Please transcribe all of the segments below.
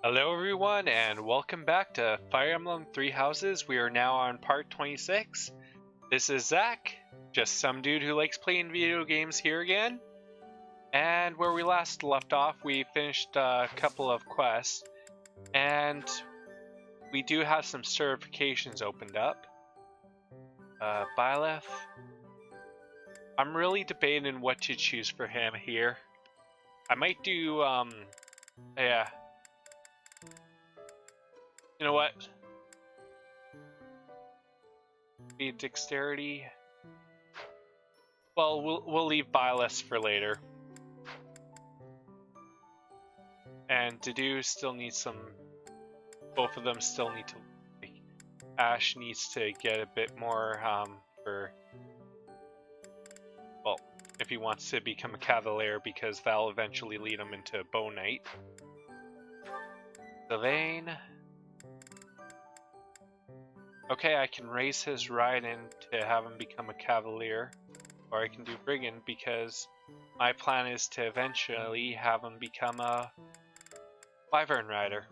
Hello everyone and welcome back to Fire Emblem Three Houses. We are now on part 26. This is Zach, just some dude who likes playing video games here again. And where we last left off, we finished a couple of quests. And we do have some certifications opened up. Byleth. I'm really debating what to choose for him here. I might do, yeah. You know what? Be dexterity. Well, we'll leave Byleth for later. And Dedue still needs some. Both of them still need to. Like, Ashe needs to get a bit more for. Well, if he wants to become a cavalier, because that'll eventually lead him into Bow Knight. Sylvain. Okay, I can raise his riding to have him become a cavalier, or I can do brigand because my plan is to eventually have him become a wyvern rider.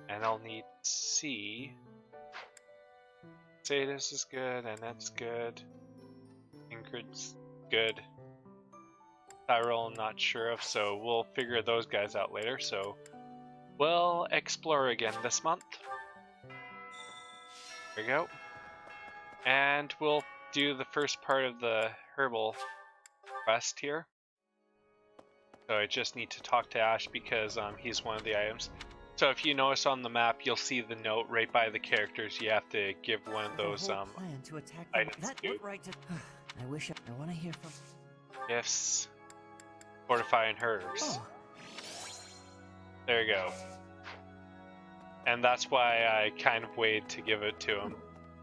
And I'll need C. Mercedes is good, and that's good. Ingrid's good. Tyrell I'm not sure of, so we'll figure those guys out later. So we'll explore again this month. There we go. And we'll do the first part of the herbal quest here. So I just need to talk to Ashe because he's one of the items. So if you notice on the map, you'll see the note right by the characters. You have to give one of those items to. I wish I want to hear from Gifts. Fortifying herbs. Oh. There you go. And that's why I kind of waited to give it to him.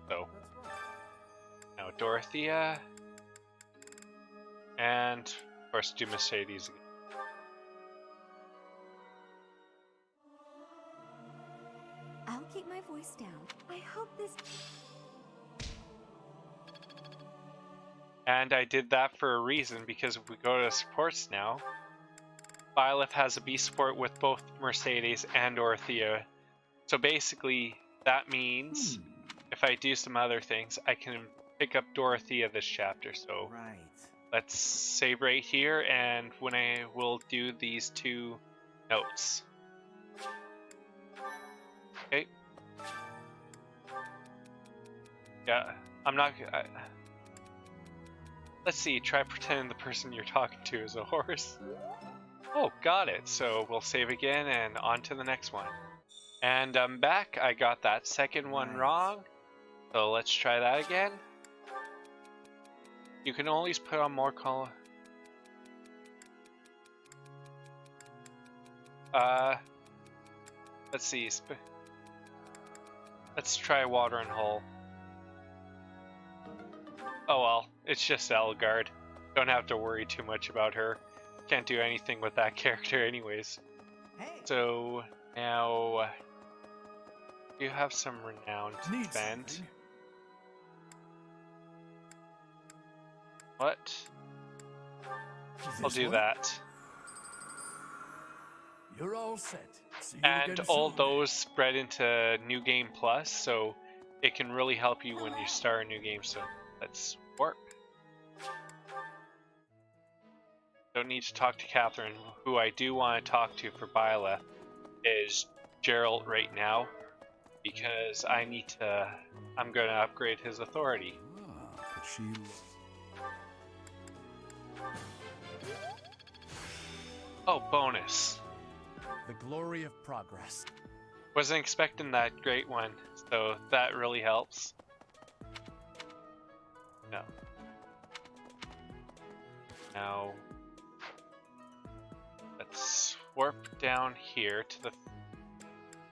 So now Dorothea, and of course do Mercedes again. I'll keep my voice down. I hope this. And I did that for a reason, because if we go to supports now, Byleth has a B support with both Mercedes and Dorothea. So basically, that means if I do some other things, I can pick up Dorothea this chapter. So let's save right here, and when I will do these two notes. Okay. Yeah, I'm not. Let's see. Try pretending the person you're talking to is a horse. Oh, got it. So we'll save again, and on to the next one. And I'm back. I got that second one wrong. So let's try that again. You can always put on more color. Let's see. Let's try water and hull. Oh well, it's just Elgard. Don't have to worry too much about her. Can't do anything with that character anyways. So now you have some renown to spend. What? I'll do that. You're all set. And all those spread into New Game Plus, so it can really help you when you start a new game. So let's work. Don't need to talk to Catherine. Who I do want to talk to for Byleth is Gerald right now, because I need to. I'm going to upgrade his authority. Oh, bonus. The glory of progress. Wasn't expecting that great one, so that really helps. No. Now, let's warp down here to the.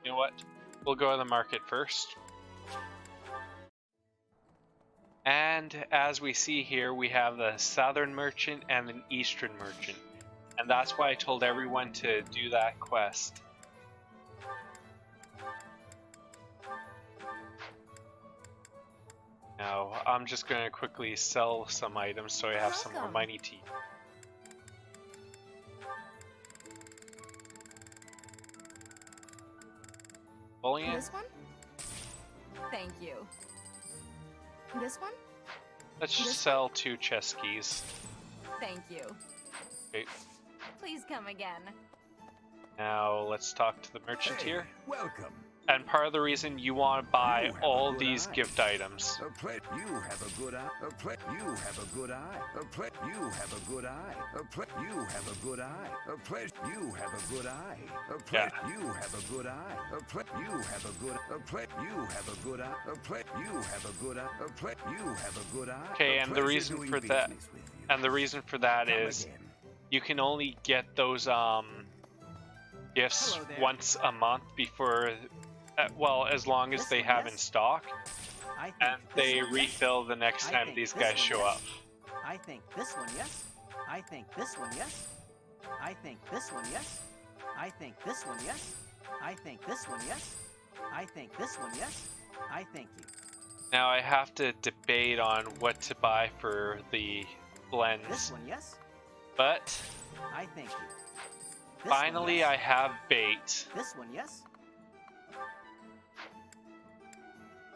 You know what? We'll go to the market first. And as we see here, we have the southern merchant and an eastern merchant. And that's why I told everyone to do that quest. Now, I'm just going to quickly sell some items so I have some more money to use. Bullion? This one? Thank you. This one? Let's This sell 2 chess keys. Thank you. Okay. Please come again. Now let's talk to the merchant Hey, here. welcome. And part of the reason you want to buy You have a all good these eye. gift items. You have a good eye. You have a good eye. You have a good eye. You have a good eye. You have a good eye. Yeah. You have a good eye. You have a good. You have a good eye. You have a good eye. You have a good eye. Okay, and the Pleasure reason doing for that, business with you. and the reason for that Come is again. you can only get those gifts Hello there. once a month before, well, as long as This they one, have yes? in stock, I think and this they one, yes. refill the next I time think these this guys one, show yes. up. I think this one, yes. I think this one, yes. I think this one, yes. I think this one, yes. I think this one, yes. I think this one, yes. I thank you. Now I have to debate on what to buy for the blends, This one, yes. but I thank you. This finally one, yes. I have bait. This one, yes.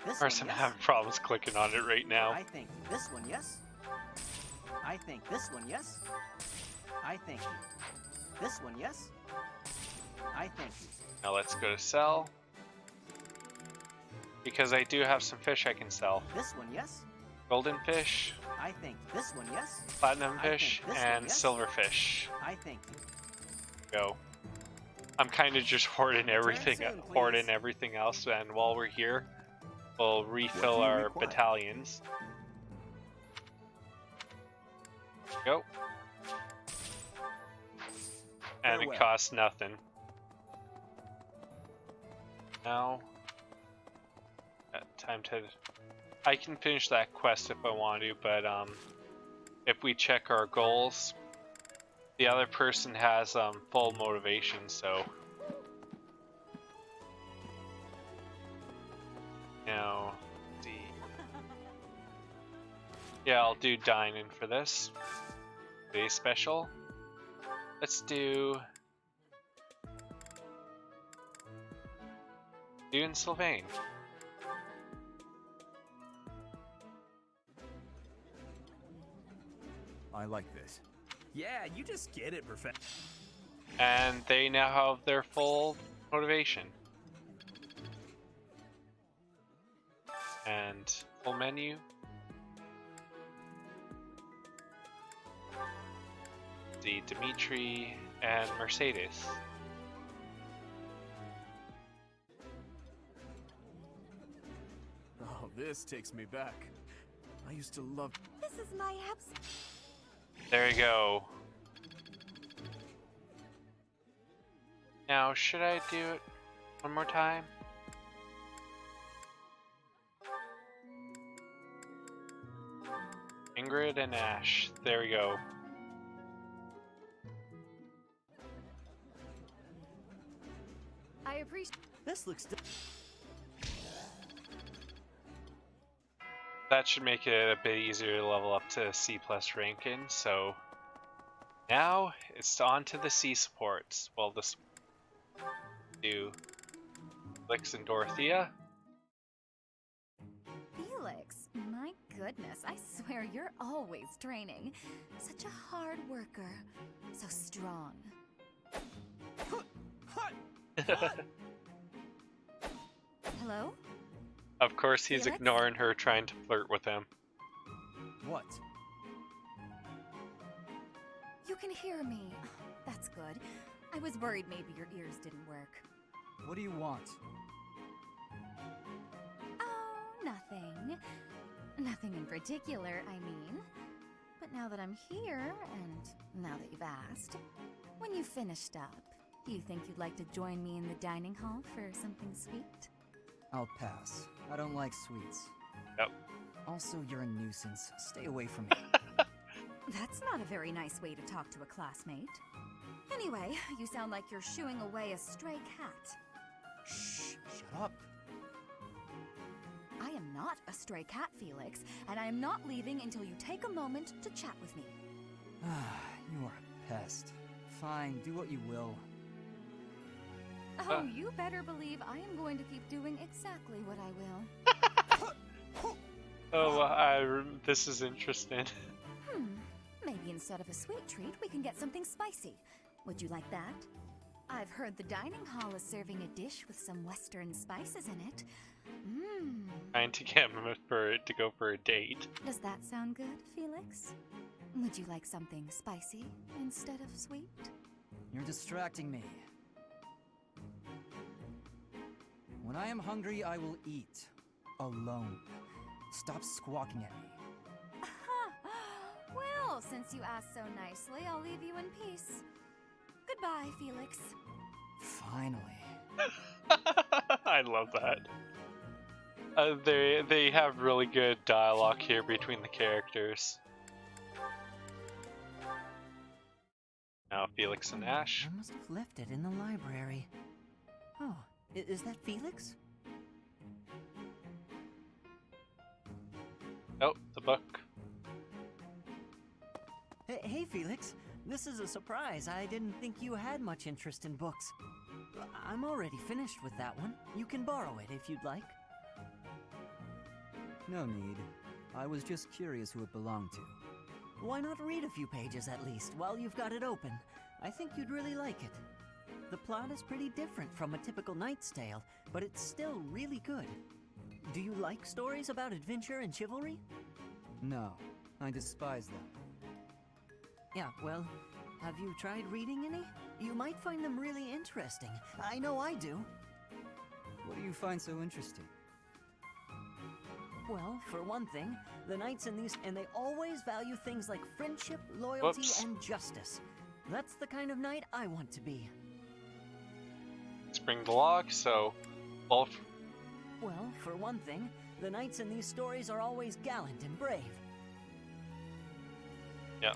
This Of course, one, I'm yes. having problems clicking on it right now. I thank you. This one, yes. I think this one, yes. I thank you. This one, yes. I thank you. Now let's go to sell. Because I do have some fish I can sell. This one, yes. Golden fish, I think this one, yes. platinum I think fish, this one, and yes. silver fish. I thank you. Go. I'm kind of just hoarding everything, soon, hoarding please. everything else, and while we're here, we'll refill do you our require? battalions. Go. And it Farewell. costs nothing. Now, time to. I can finish that quest if I want to, but if we check our goals, the other person has full motivation, so. Now, let's see. Yeah, I'll do dining for this. Day special. Let's do in Sylvain. I like this. Yeah, you just get it, Perfect. And they now have their full motivation. And full menu. The Dimitri and Mercedes. Oh, this takes me back. I used to love. This is my abs. There you go. Now, should I do it one more time? Ingrid and Ashe. There we go. I appreciate. This looks. That should make it a bit easier to level up to C+ ranking, so now it's on to the C supports. Well, this do Felix and Dorothea. Felix, my goodness, I swear you're always training. Such a hard worker. So strong. Hello? Of course, he's Felix? ignoring her, trying to flirt with him. What? You can hear me. That's good. I was worried maybe your ears didn't work. What do you want? Oh, nothing. Nothing in particular, I mean. But now that I'm here, and now that you've asked, when you finished up, do you think you'd like to join me in the dining hall for something sweet? I'll pass. I don't like sweets. Yep. Also, you're a nuisance. Stay away from me. That's not a very nice way to talk to a classmate. Anyway, you sound like you're shooing away a stray cat. Shh, shut up. I am not a stray cat, Felix, and I am not leaving until you take a moment to chat with me. You are a pest. Fine, do what you will. Oh, you better believe I am going to keep doing exactly what I will. Oh, this is interesting. Maybe instead of a sweet treat, we can get something spicy. Would you like that? I've heard the dining hall is serving a dish with some western spices in it. Trying to get him to go for a date. Does that sound good, Felix? Would you like something spicy instead of sweet? You're distracting me. When I am hungry, I will eat. Alone. Stop squawking at me. Well, since you asked so nicely, I'll leave you in peace. Goodbye, Felix. Finally. I love that. They have really good dialogue here between the characters. Now Felix and Ashe. I must have left it in the library. Oh, is that Felix? Oh, the book. Hey, Felix. This is a surprise. I didn't think you had much interest in books. I'm already finished with that one. You can borrow it if you'd like. No need. I was just curious who it belonged to. Why not read a few pages at least while you've got it open? I think you'd really like it. The plot is pretty different from a typical knight's tale, but it's still really good. Do you like stories about adventure and chivalry? No, I despise them. Yeah, well, have you tried reading any? You might find them really interesting. I know I do. What do you find so interesting? Well, for one thing, the knights in these, and they always value things like friendship, loyalty, and justice. That's the kind of knight I want to be. Spring the log, so both. Well, for one thing, the knights in these stories are always gallant and brave. Yeah.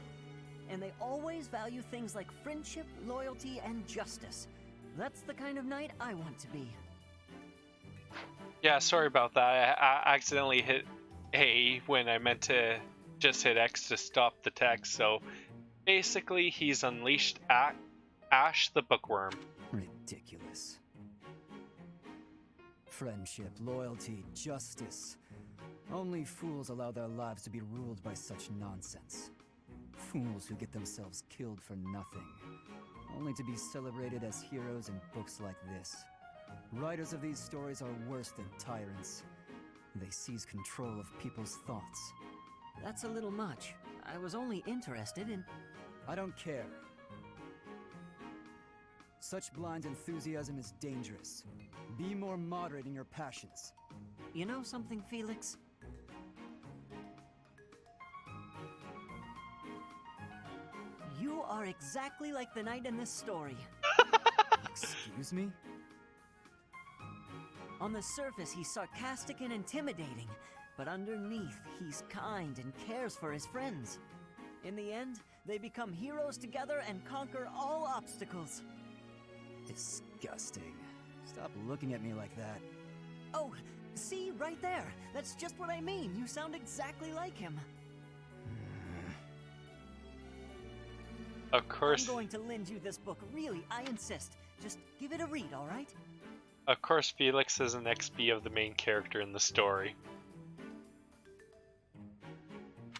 And they always value things like friendship, loyalty, and justice. That's the kind of knight I want to be. Yeah, sorry about that. I accidentally hit A when I meant to just hit X to stop the text. So basically, he's unleashed Ashe the Bookworm. Ridiculous. Friendship, loyalty, justice. Only fools allow their lives to be ruled by such nonsense. Fools who get themselves killed for nothing, only to be celebrated as heroes in books like this. Writers of these stories are worse than tyrants. They seize control of people's thoughts. That's a little much. I was only interested in... I don't care. Such blind enthusiasm is dangerous. Be more moderate in your passions. You know something, Felix? You are exactly like the knight in this story. Excuse me? On the surface, he's sarcastic and intimidating, but underneath, he's kind and cares for his friends. In the end, they become heroes together and conquer all obstacles. Disgusting. Stop looking at me like that. Oh, see, right there. That's just what I mean. You sound exactly like him. Of course. I'm going to lend you this book. Really, I insist. Just give it a read, all right? Of course, Felix is an XP of the main character in the story.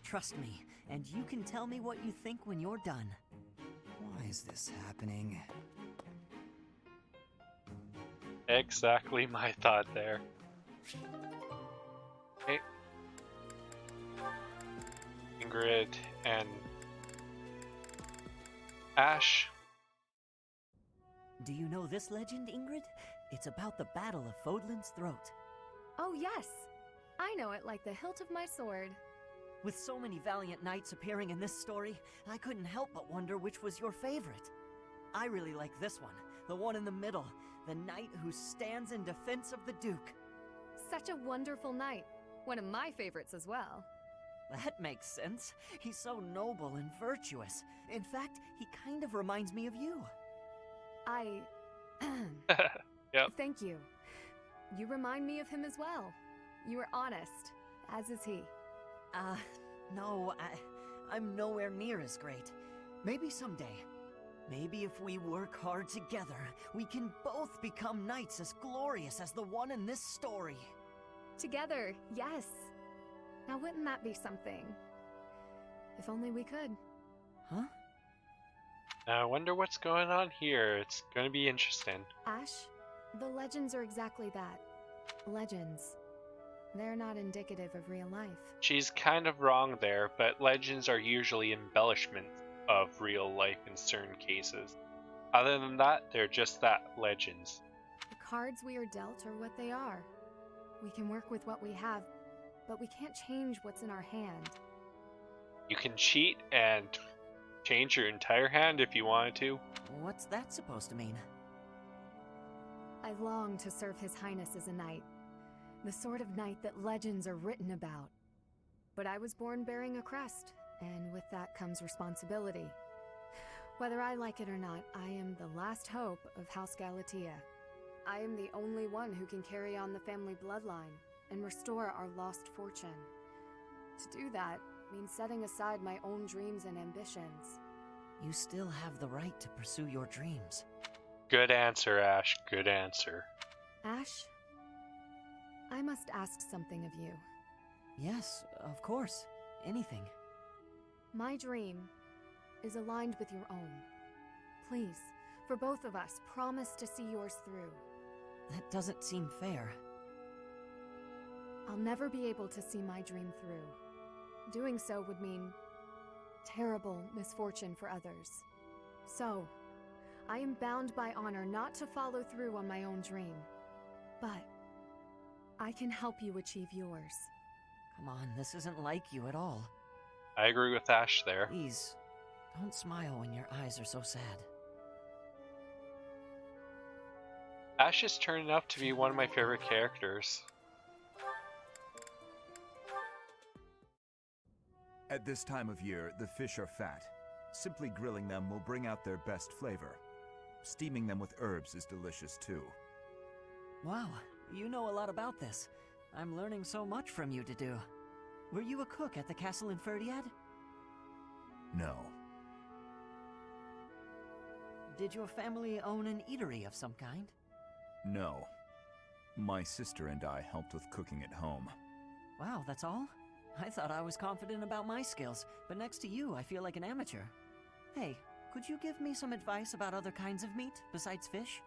Trust me, and you can tell me what you think when you're done. Why is this happening? Exactly my thought there. Okay. Ingrid and Ashe. Do you know this legend, Ingrid? It's about the Battle of Fodlan's Throat. Oh yes, I know it like the hilt of my sword. With so many valiant knights appearing in this story, I couldn't help but wonder which was your favorite. I really like this one, the one in the middle, the knight who stands in defense of the Duke. Such a wonderful knight. One of my favorites as well. That makes sense. He's so noble and virtuous. In fact, he kind of reminds me of you. Yep. Thank you. You remind me of him as well. You are honest, as is he. No, I'm nowhere near as great. Maybe someday. Maybe if we work hard together, we can both become knights as glorious as the one in this story. Together, yes. Now wouldn't that be something? If only we could. Huh? I wonder what's going on here. It's going to be interesting. Ashe, the legends are exactly that. Legends. They're not indicative of real life. She's kind of wrong there, but legends are usually embellishments of real life in certain cases. Other than that, they're just that, legends. The cards we are dealt are what they are. We can work with what we have, but we can't change what's in our hand. You can cheat and change your entire hand if you wanted to. What's that supposed to mean? I long to serve His Highness as a knight. The sort of knight that legends are written about. But I was born bearing a crest, and with that comes responsibility. Whether I like it or not, I am the last hope of House Galatea. I am the only one who can carry on the family bloodline and restore our lost fortune. To do that means setting aside my own dreams and ambitions. You still have the right to pursue your dreams. Good answer, Ashe. Good answer. Ashe, I must ask something of you. Yes, of course. Anything. My dream is aligned with your own. Please, for both of us, promise to see yours through. That doesn't seem fair. I'll never be able to see my dream through. Doing so would mean terrible misfortune for others. So, I am bound by honor not to follow through on my own dream. But I can help you achieve yours. Come on, this isn't like you at all. I agree with Ashe there. Please, don't smile when your eyes are so sad. Ashe is turning out to be one of my favorite characters. At this time of year, the fish are fat. Simply grilling them will bring out their best flavor. Steaming them with herbs is delicious too. Wow, you know a lot about this. I'm learning so much from you, Dedue. Were you a cook at the castle in Ferdiad? No. Did your family own an eatery of some kind? No. My sister and I helped with cooking at home. Wow, that's all? I thought I was confident about my skills, but next to you, I feel like an amateur. Hey, could you give me some advice about other kinds of meat besides fish?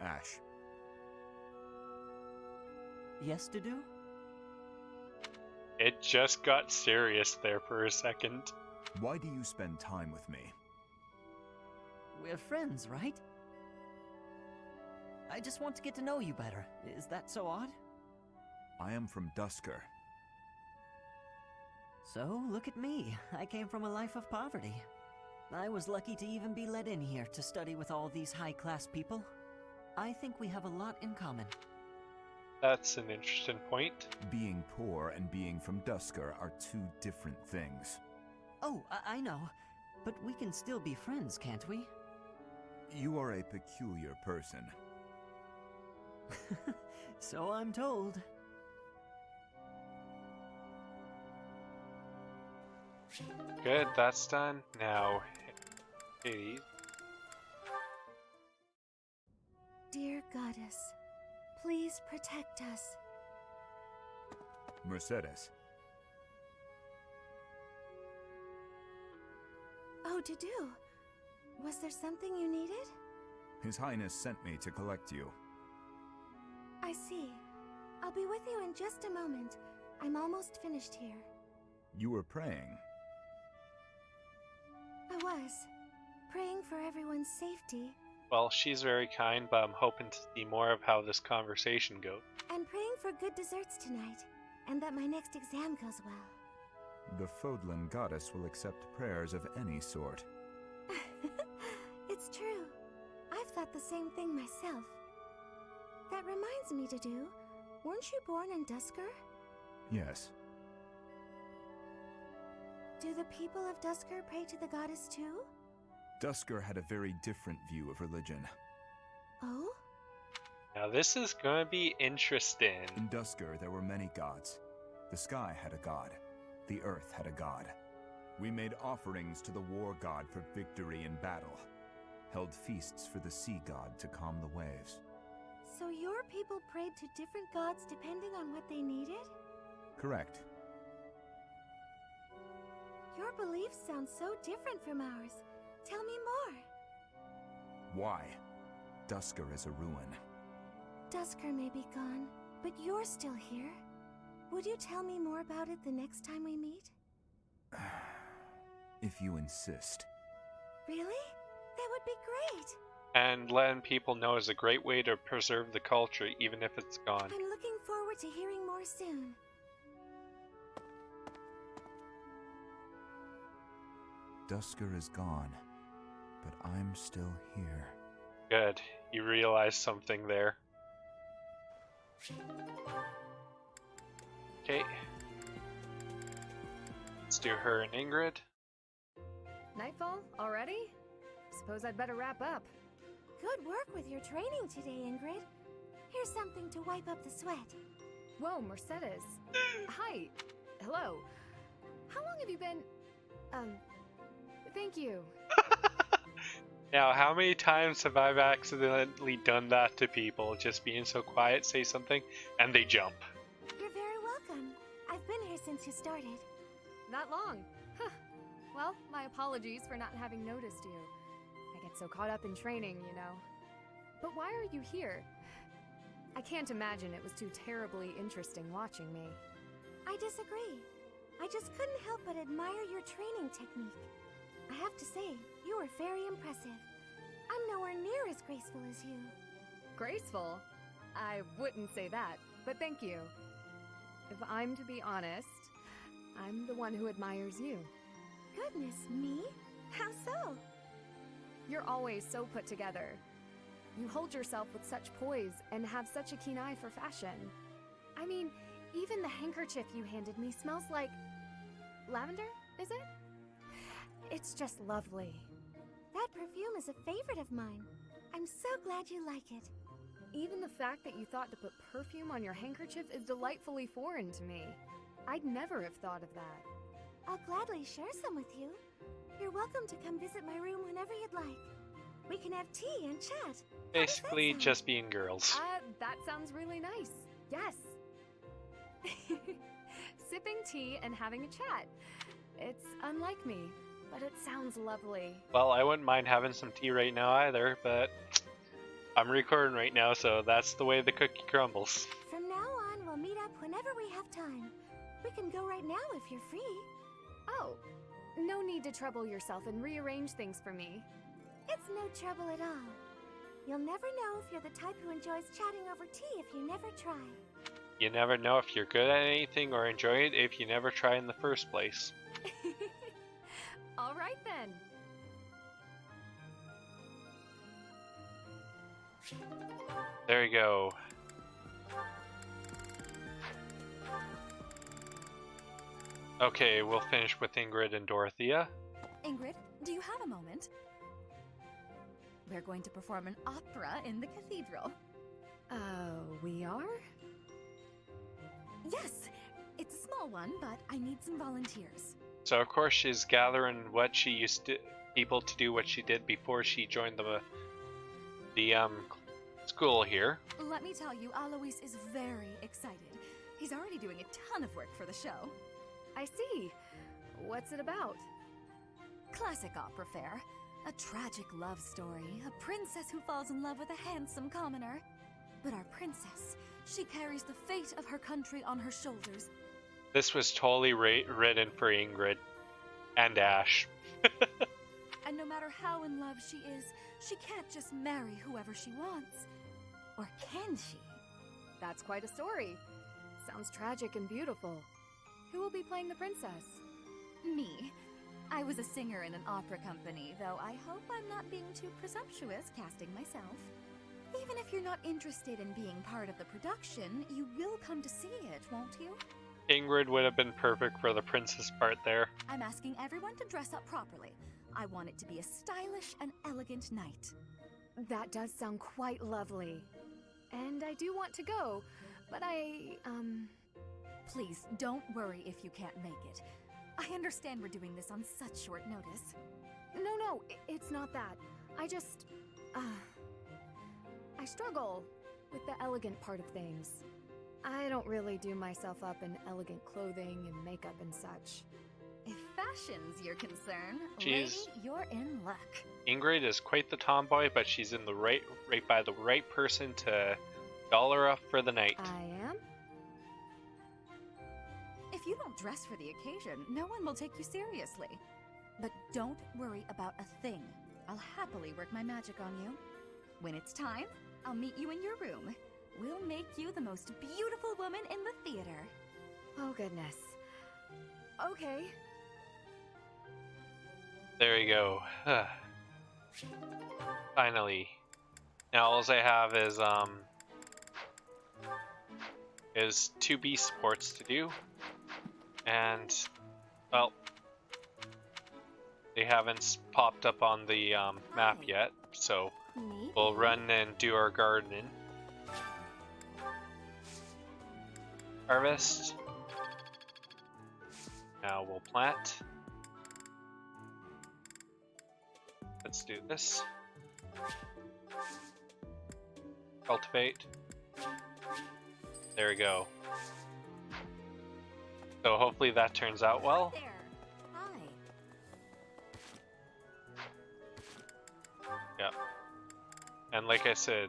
Ashe. Yes, Dedue? It just got serious there for a second. Why do you spend time with me? We're friends, right? I just want to get to know you better. Is that so odd? I am from Duscur. So, look at me. I came from a life of poverty. I was lucky to even be let in here to study with all these high-class people. I think we have a lot in common. That's an interesting point. Being poor and being from Duscur are two different things. Oh, I know. But we can still be friends, can't we? You are a peculiar person. So I'm told. Good, that's done. Now, Hades. Dear goddess, please protect us. Mercedes. Oh, Dedue. Was there something you needed? His Highness sent me to collect you. I see. I'll be with you in just a moment. I'm almost finished here. You were praying. I was. Praying for everyone's safety. Well, she's very kind, but I'm hoping to see more of how this conversation goes. And praying for good desserts tonight. And that my next exam goes well. The Fodlan goddess will accept prayers of any sort. It's true. I've thought the same thing myself. That reminds me, Dedue. Weren't you born in Duscur? Yes. Do the people of Duscur pray to the goddess too? Duscur had a very different view of religion. Oh? Now this is going to be interesting. In Duscur, there were many gods. The sky had a god. The earth had a god. We made offerings to the war god for victory in battle. held feasts for the sea god to calm the waves. So your people prayed to different gods depending on what they needed? Correct. Your beliefs sound so different from ours. Tell me more. Why? Dusker is a ruin. Dusker may be gone, but you're still here. Would you tell me more about it the next time we meet? If you insist. Really? That would be great. And letting people know is a great way to preserve the culture, even if it's gone. I'm looking forward to hearing more soon. Dusker is gone, but I'm still here. Good. You realized something there. Okay. Let's do her and Ingrid. Nightfall already? Suppose I'd better wrap up. Good work with your training today, Ingrid. Here's something to wipe up the sweat. Whoa, Mercedes. Hi. Hello. How long have you been... Thank you. Now, how many times have I accidentally done that to people? Just being so quiet, say something, and they jump. You're very welcome. I've been here since you started. Not long. Huh. Well, my apologies for not having noticed you. I get so caught up in training, you know. But why are you here? I can't imagine it was too terribly interesting watching me. I disagree. I just couldn't help but admire your training technique. I have to say, you were very impressive. I'm nowhere near as graceful as you. Graceful? I wouldn't say that, but thank you. If I'm to be honest, I'm the one who admires you. Goodness, me? How so? You're always so put together. You hold yourself with such poise and have such a keen eye for fashion. I mean, even the handkerchief you handed me smells like... lavender, is it? It's just lovely. That perfume is a favorite of mine. I'm so glad you like it. Even the fact that you thought to put perfume on your handkerchief is delightfully foreign to me. I'd never have thought of that. I'll gladly share some with you. You're welcome to come visit my room whenever you'd like. We can have tea and chat. Basically, just being girls. That sounds really nice. Yes. Sipping tea and having a chat. It's unlike me, but it sounds lovely. Well, I wouldn't mind having some tea right now either, but I'm recording right now, so that's the way the cookie crumbles. From now on, we'll meet up whenever we have time. We can go right now if you're free. Oh, no need to trouble yourself and rearrange things for me. It's no trouble at all. You'll never know if you're the type who enjoys chatting over tea if you never try. You never know if you're good at anything or enjoy it if you never try in the first place. All right then. There you go. Okay, we'll finish with Ingrid and Dorothea. Ingrid, do you have a moment? We're going to perform an opera in the cathedral. We are? Yes, it's a small one, but I need some volunteers. So of course she's gathering what she used to people to do what she did before she joined the school here. Let me tell you, Alois is very excited. He's already doing a ton of work for the show. I see. What's it about? Classic opera fare. A tragic love story. A princess who falls in love with a handsome commoner. But our princess, she carries the fate of her country on her shoulders. This was totally written for Ingrid and Ashe. And no matter how in love she is, she can't just marry whoever she wants. Or can she? That's quite a story. Sounds tragic and beautiful. Who will be playing the princess? Me. I was a singer in an opera company, though I hope I'm not being too presumptuous casting myself. Even if you're not interested in being part of the production, you will come to see it, won't you? Ingrid would have been perfect for the princess part there. I'm asking everyone to dress up properly. I want it to be a stylish and elegant night. That does sound quite lovely. And I do want to go, but Please, don't worry if you can't make it. I understand we're doing this on such short notice. No, it's not that. I just... I struggle with the elegant part of things. I don't really do myself up in elegant clothing and makeup and such. If fashion's your concern, Jeez. lady, you're in luck. Ingrid is quite the tomboy, but she's in the right by the right person to doll her up for the night. I am? If you don't dress for the occasion, no one will take you seriously. But don't worry about a thing. I'll happily work my magic on you. When it's time, I'll meet you in your room. We'll make you the most beautiful woman in the theater. Oh, goodness. Okay. There you go. Finally. Now all I have is 2 B supports to do. And well, they haven't popped up on the map yet, so we'll run and do our gardening. Harvest. Now we'll plant. Let's do this. Cultivate. There we go. So hopefully that turns out well. There. Hi. Yeah. And like I said,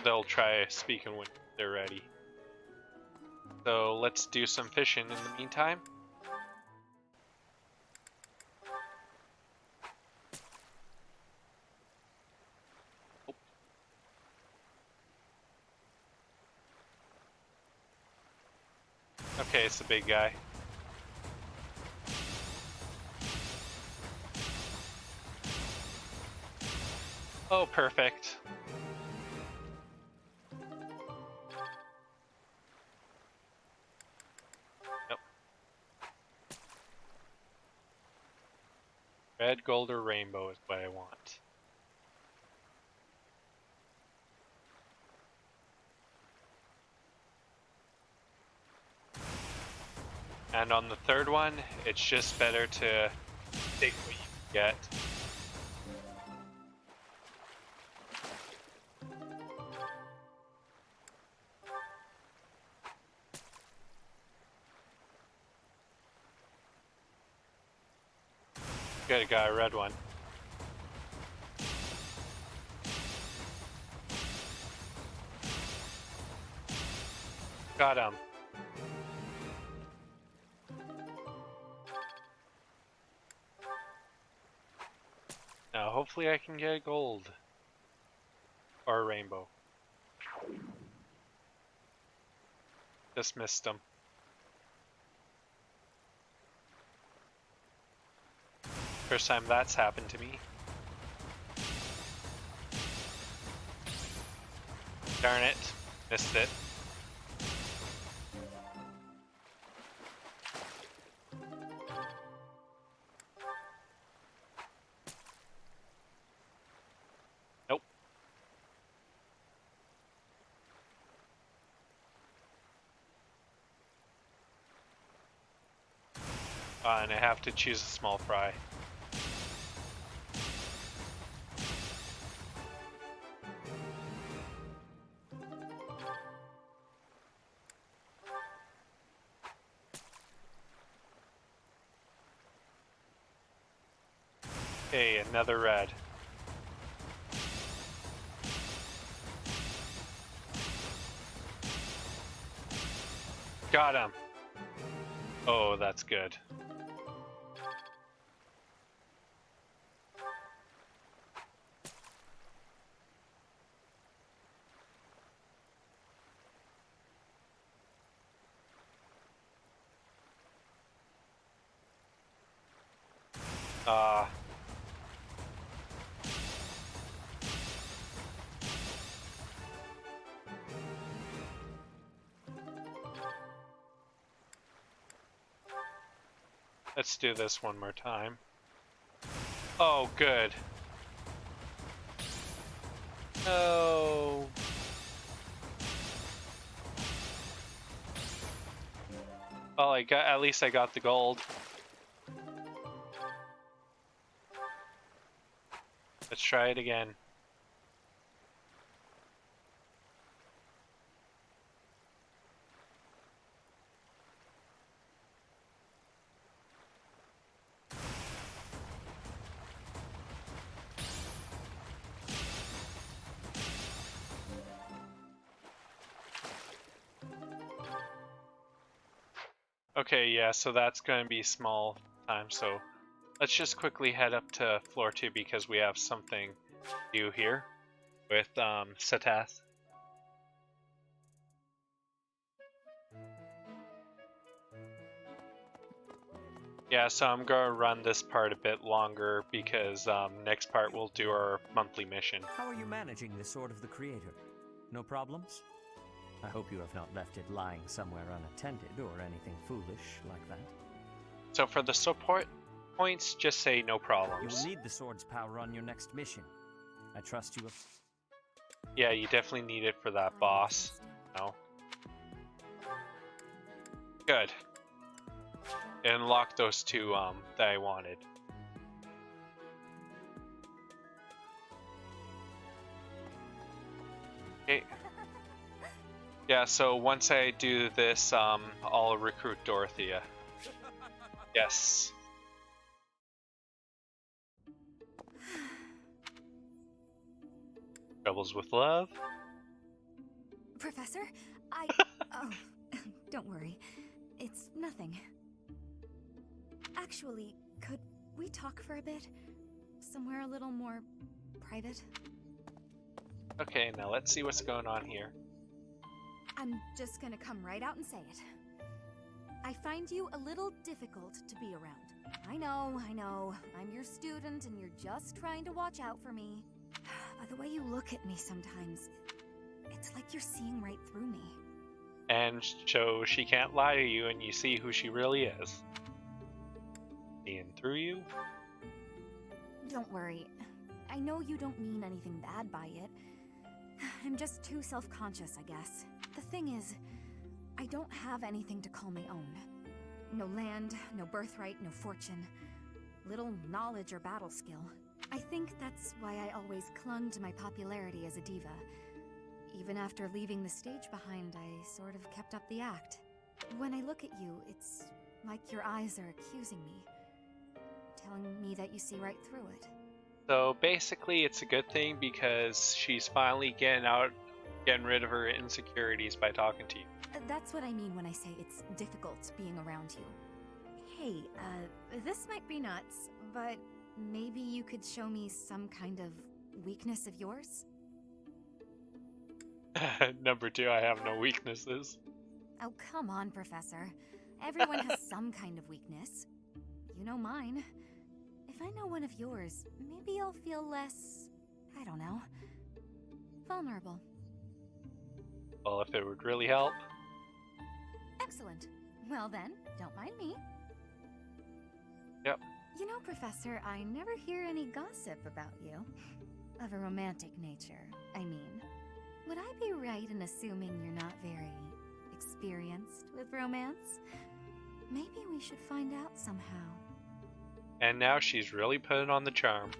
they'll try speaking when they're ready. So let's do some fishing in the meantime. Okay, it's the big guy. Oh, perfect. Yep. Red, gold, or rainbow is what I want. And on the third one, it's just better to take what you get. Good, got a red one. Got him. Now, hopefully I can get a gold. Or a rainbow. Just missed him. First time that's happened to me. Darn it. Missed it. Nope. And I have to choose a small fry. Okay, another red. Got him. Oh, that's good. Let's do this one more time. Oh, good. No. Well, at least I got the gold. Let's try it again. Okay, yeah, so that's going to be small time, so let's just quickly head up to floor 2 because we have something to do here with Seteth. Yeah, so I'm going to run this part a bit longer because next part we'll do our monthly mission. How are you managing the Sword of the Creator? No problems? I hope you have not left it lying somewhere unattended or anything foolish like that. So for the support points, just say no You problems. will need the sword's power on your next mission. I trust you. Yeah, you definitely need it for that boss. No. Good. It unlocked those two that I wanted. Okay. Yeah, so once I do this, I'll recruit Dorothea. Yes. Troubles with love? Professor, oh, don't worry. It's nothing. Actually, could we talk for a bit? Somewhere a little more private? Okay, now let's see what's going on here. I'm just gonna come right out and say it. I find you a little difficult to be around. I know. I'm your student and you're just trying to watch out for me. By the way you look at me sometimes, it's like you're seeing right through me. And so she can't lie to you and you see who she really is. Seeing through you? Don't worry. I know you don't mean anything bad by it. I'm just too self-conscious, I guess. The thing is, I don't have anything to call my own. No land, no birthright, no fortune. Little knowledge or battle skill. I think that's why I always clung to my popularity as a diva. Even after leaving the stage behind, I sort of kept up the act. When I look at you, it's like your eyes are accusing me. Telling me that you see right through it. So basically it's a good thing because she's finally getting rid of her insecurities by talking to you. That's what I mean when I say it's difficult being around you. Hey, this might be nuts, but maybe you could show me some kind of weakness of yours? Number 2, I have no weaknesses. Oh, come on, Professor. Everyone has some kind of weakness. You know mine. If I know one of yours, maybe I'll feel less, I don't know, vulnerable. Well, if it would really help. Excellent. Well then, don't mind me. Yep. You know, Professor, I never hear any gossip about you. Of a romantic nature, I mean. Would I be right in assuming you're not very experienced with romance? Maybe we should find out somehow. And now she's really putting on the charm.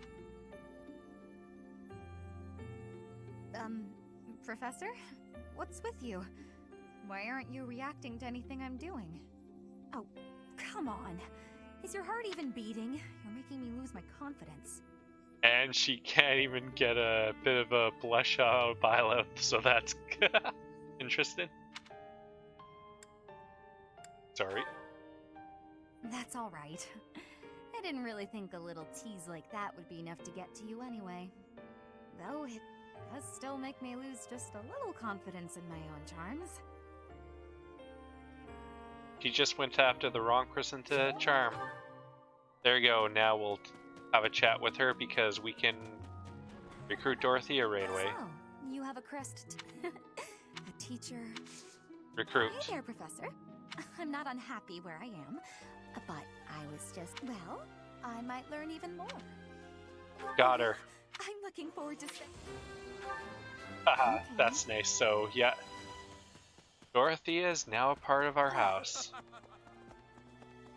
Professor? What's with you? Why aren't you reacting to anything I'm doing? Oh, come on. Is your heart even beating? You're making me lose my confidence. And she can't even get a bit of a blush out of Byleth, so that's interesting. Sorry. That's alright. I didn't really think a little tease like that would be enough to get to you anyway. Though it does still make me lose just a little confidence in my own charms. She just went after the wrong person to charm. There you go, now we'll have a chat with her because we can recruit Dorothea right away. So, you have a crest a teacher. Recruit. Hey there, Professor. I'm not unhappy where I am, but I was just, well, I might learn even more. Got her. I'm looking forward to Haha, that's nice. So, yeah. Dorothea is now a part of our house.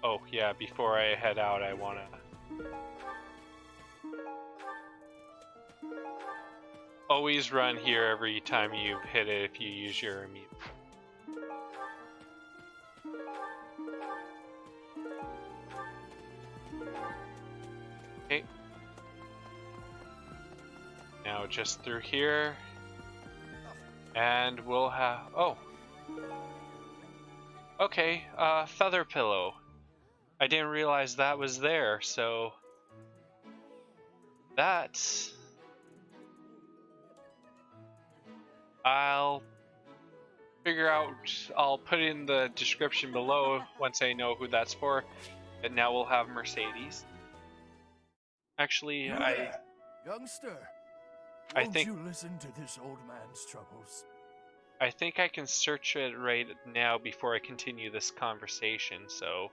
Oh, yeah, before I head out, I want to Always run here every time you hit it if you use your immune. Okay. Now just through here. And we'll have... Oh. Okay, feather pillow. I didn't realize that was there, so... That's... I'll figure out, I'll put in the description below once I know who that's for. And now we'll have Mercedes. Actually, Youngster, I won't think you listen to this old man's troubles? I think I can search it right now before I continue this conversation, so...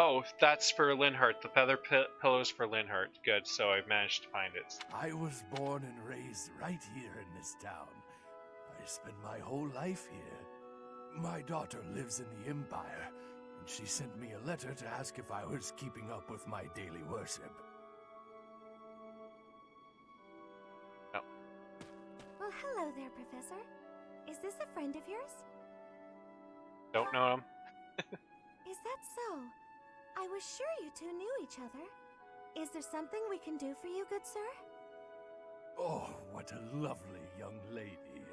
Oh, that's for Linhardt. The feather pillow's for Linhardt. Good, so I've managed to find it. I was born and raised right here in this town. I spent my whole life here. My daughter lives in the Empire, and she sent me a letter to ask if I was keeping up with my daily worship. No. Well, hello there, Professor. Is this a friend of yours? Don't know him. Is that so? I was sure you two knew each other. Is there something we can do for you, good sir? Oh, what a lovely young lady.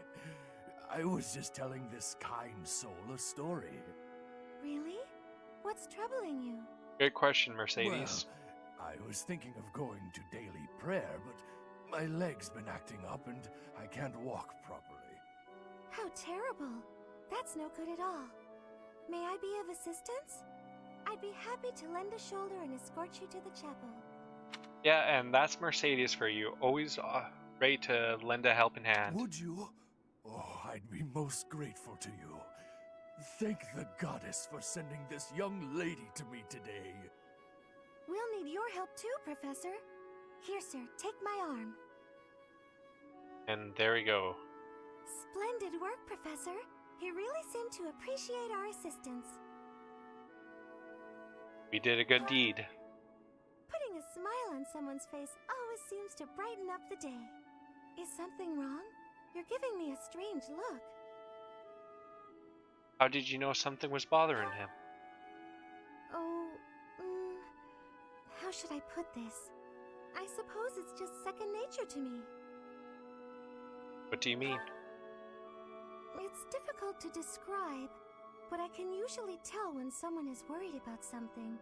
I was just telling this kind soul a story. Really? What's troubling you? Good question, Mercedes. Well, I was thinking of going to daily prayer, but my leg's been acting up and I can't walk properly. How terrible. That's no good at all. May I be of assistance? I'd be happy to lend a shoulder and escort you to the chapel. Yeah, and that's Mercedes for you. Always ready to lend a helping hand. Would you? Oh, I'd be most grateful to you. Thank the goddess for sending this young lady to me today. We'll need your help too, Professor. Here, sir, take my arm. And there we go. Splendid work, Professor. You really seem to appreciate our assistance. We did a good deed. Putting a smile on someone's face always seems to brighten up the day. Is something wrong? You're giving me a strange look. How did you know something was bothering him? Oh, how should I put this? I suppose it's just second nature to me. What do you mean? It's difficult to describe, but I can usually tell when someone is worried about something.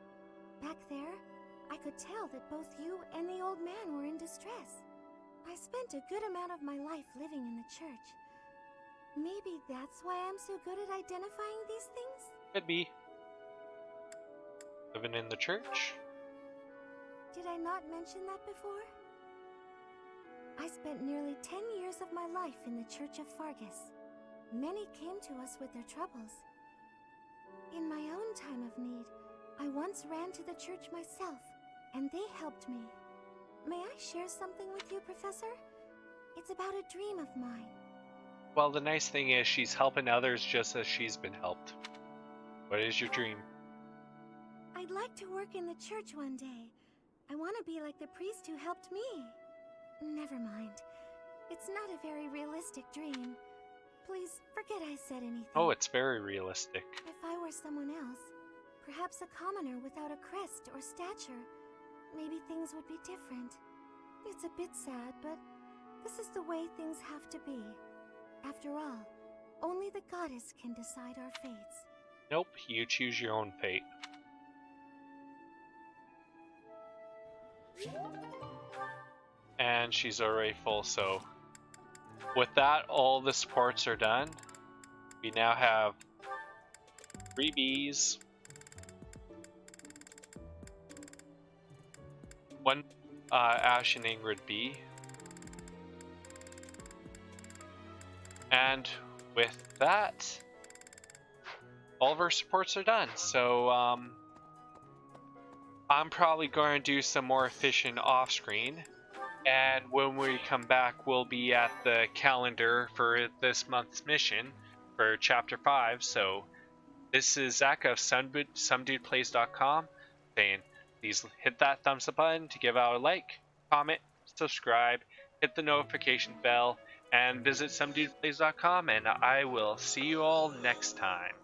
Back there, I could tell that both you and the old man were in distress. I spent a good amount of my life living in the church. Maybe that's why I'm so good at identifying these things? Could be. Living in the church? Did I not mention that before? I spent nearly 10 years of my life in the Church of Fargus. Many came to us with their troubles. In my own time of need, I once ran to the church myself, and they helped me. May I share something with you, Professor? It's about a dream of mine. Well, the nice thing is she's helping others just as she's been helped. What is your dream? I'd like to work in the church one day. I want to be like the priest who helped me. Never mind. It's not a very realistic dream. Please, forget I said anything. Oh, it's very realistic. If I were someone else, perhaps a commoner without a crest or stature, maybe things would be different. It's a bit sad, but this is the way things have to be. After all, only the goddess can decide our fates. Nope, you choose your own fate. And she's already full, so with that, all the supports are done. We now have 3 Bs, 1 Ashe and Ingrid B. And with that, all of our supports are done. So I'm probably going to do some more fishing off screen. And when we come back, we'll be at the calendar for this month's mission for Chapter 5. So this is Zach of SomeDudePlays.com saying, please hit that thumbs up button to give out a like, comment, subscribe, hit the notification bell, and visit SomeDudePlays.com, and I will see you all next time.